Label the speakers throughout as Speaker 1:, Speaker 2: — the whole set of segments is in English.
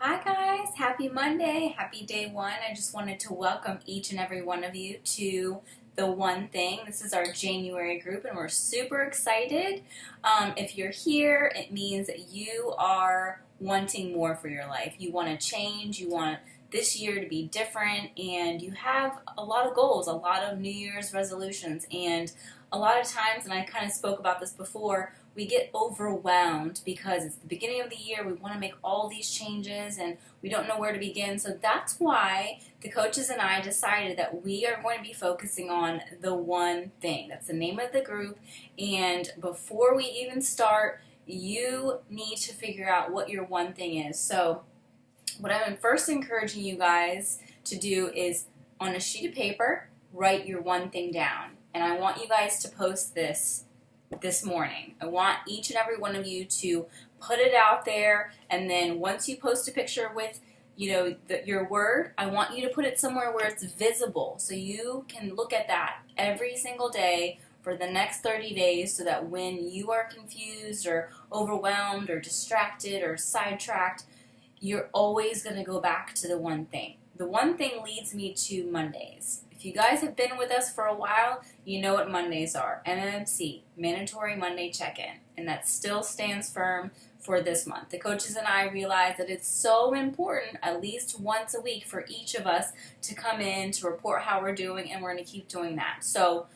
Speaker 1: Hi guys, happy Monday, happy day one. I just wanted to welcome each and every one of you to The One Thing. This is our January group and we're super excited. If you're here, it means that you are wanting more for your life. You want to change, you want this year to be different, and you have a lot of goals, a lot of New Year's resolutions, and a lot of times, and I kind of spoke about this before, we get overwhelmed because it's the beginning of the year. We want to make all these changes and we don't know where to begin. So that's why the coaches and I decided that we are going to be focusing on the one thing. That's the name of the group. And before we even start, you need to figure out what your one thing is. So what I'm first encouraging you guys to do is on a sheet of paper, write your one thing down. And I want you guys to post this morning. I want each and every one of you to put it out there, and then once you post a picture with your word, I want you to put it somewhere where it's visible so you can look at that every single day for the next 30 days so that when you are confused or overwhelmed or distracted or sidetracked, you're always going to go back to the one thing. The one thing leads me to Mondays. If you guys have been with us for a while, you know what Mondays are. MMC, Mandatory Monday Check-In, and that still stands firm for this month. The coaches and I realize that it's so important at least once a week for each of us to come in to report how we're doing, and we're going to keep doing that. So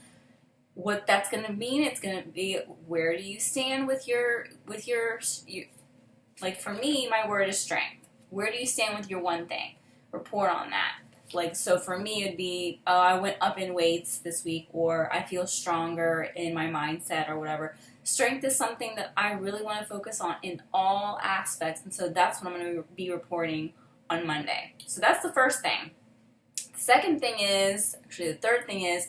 Speaker 1: what that's going to mean, it's going to be where do you stand with your like for me, my word is strength. Where do you stand with your one thing? Report on that. Like, so for me, it'd be, oh, I went up in weights this week, or I feel stronger in my mindset, or whatever. Strength is something that I really want to focus on in all aspects, and so that's what I'm going to be reporting on Monday. So that's the first thing. The second thing is, actually the third thing is,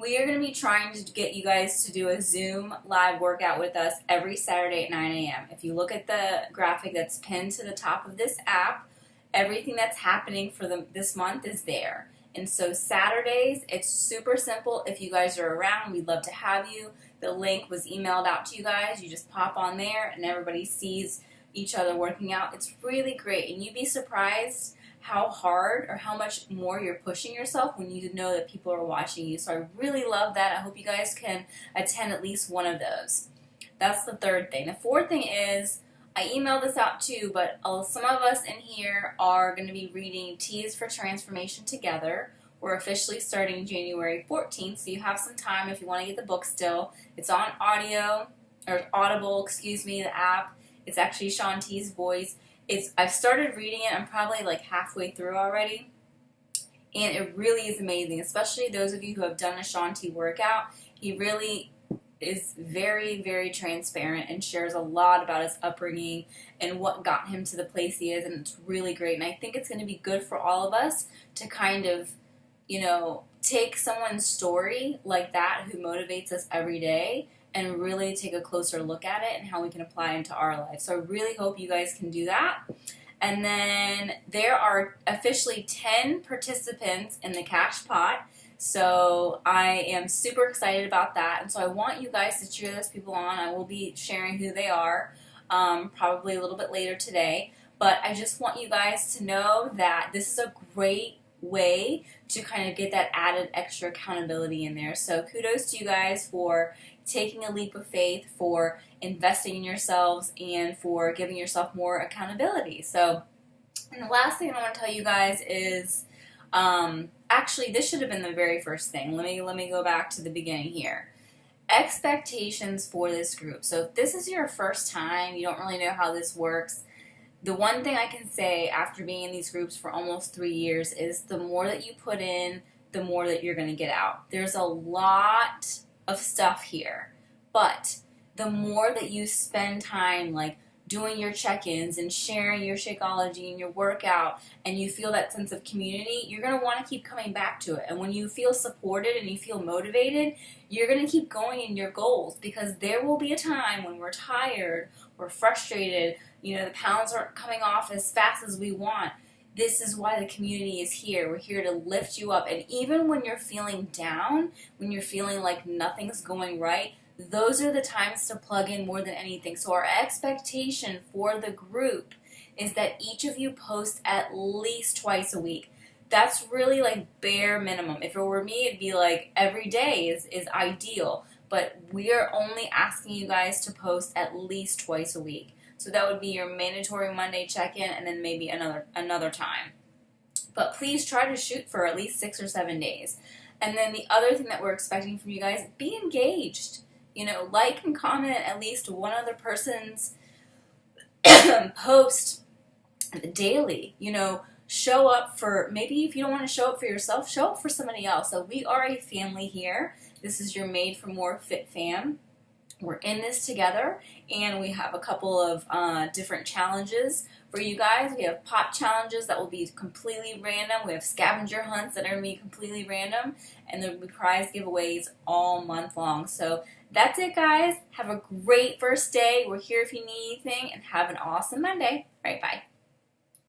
Speaker 1: we are going to be trying to get you guys to do a Zoom live workout with us every Saturday at 9 a.m. If you look at the graphic that's pinned to the top of this app, everything that's happening for this month is there. And so Saturdays, it's super simple. If you guys are around, we'd love to have you. The link was emailed out to you guys. You just pop on there and everybody sees each other working out. It's really great. And you'd be surprised how hard or how much more you're pushing yourself when you know that people are watching you. So I really love that. I hope you guys can attend at least one of those. That's the third thing. The fourth thing is, I emailed this out too, but some of us in here are going to be reading T is for Transformation together. We're officially starting January 14th, so you have some time if you want to get the book still. It's on Audible, the app. It's actually Shaun T's voice. I've started reading it. I'm probably like halfway through already, and it really is amazing, especially those of you who have done a Shaun T workout. He really is very, very transparent and shares a lot about his upbringing and what got him to the place he is, and it's really great. And I think it's going to be good for all of us to kind of, take someone's story like that who motivates us every day and really take a closer look at it and how we can apply it into our life. So I really hope you guys can do that. And then there are officially 10 participants in the cash pot. So I am super excited about that, and so I want you guys to cheer those people on. I will be sharing who they are probably a little bit later today, but I just want you guys to know that this is a great way to kind of get that added extra accountability in there. So kudos to you guys for taking a leap of faith, for investing in yourselves, and for giving yourself more accountability. So, and the last thing I want to tell you guys is, actually, this should have been the very first thing. Let me go back to the beginning here. Expectations for this group. So if this is your first time, you don't really know how this works, the one thing I can say after being in these groups for almost 3 years is the more that you put in, the more that you're going to get out. There's a lot of stuff here, but the more that you spend time doing your check-ins and sharing your Shakeology and your workout, and you feel that sense of community, you're going to want to keep coming back to it. And when you feel supported and you feel motivated, you're going to keep going in your goals, because there will be a time when we're tired, we're frustrated, the pounds aren't coming off as fast as we want. This is why the community is here. We're here to lift you up. And even when you're feeling down, when you're feeling like nothing's going right, those are the times to plug in more than anything. So our expectation for the group is that each of you post at least twice a week. That's really like bare minimum. If it were me, it'd be like every day is ideal. But we are only asking you guys to post at least twice a week. So that would be your mandatory Monday check-in and then maybe another time. But please try to shoot for at least 6 or 7 days. And then the other thing that we're expecting from you guys, be engaged. You know, like and comment at least one other person's post daily. You know, show up for, maybe if you don't want to show up for yourself, show up for somebody else. So we are a family here. This is your Made for More Fit fam. We're in this together, and we have a couple of different challenges for you guys. We have pop challenges that will be completely random. We have scavenger hunts that are going to be completely random, and there will be prize giveaways all month long. So that's it, guys. Have a great first day. We're here if you need anything, and have an awesome Monday. All right, bye.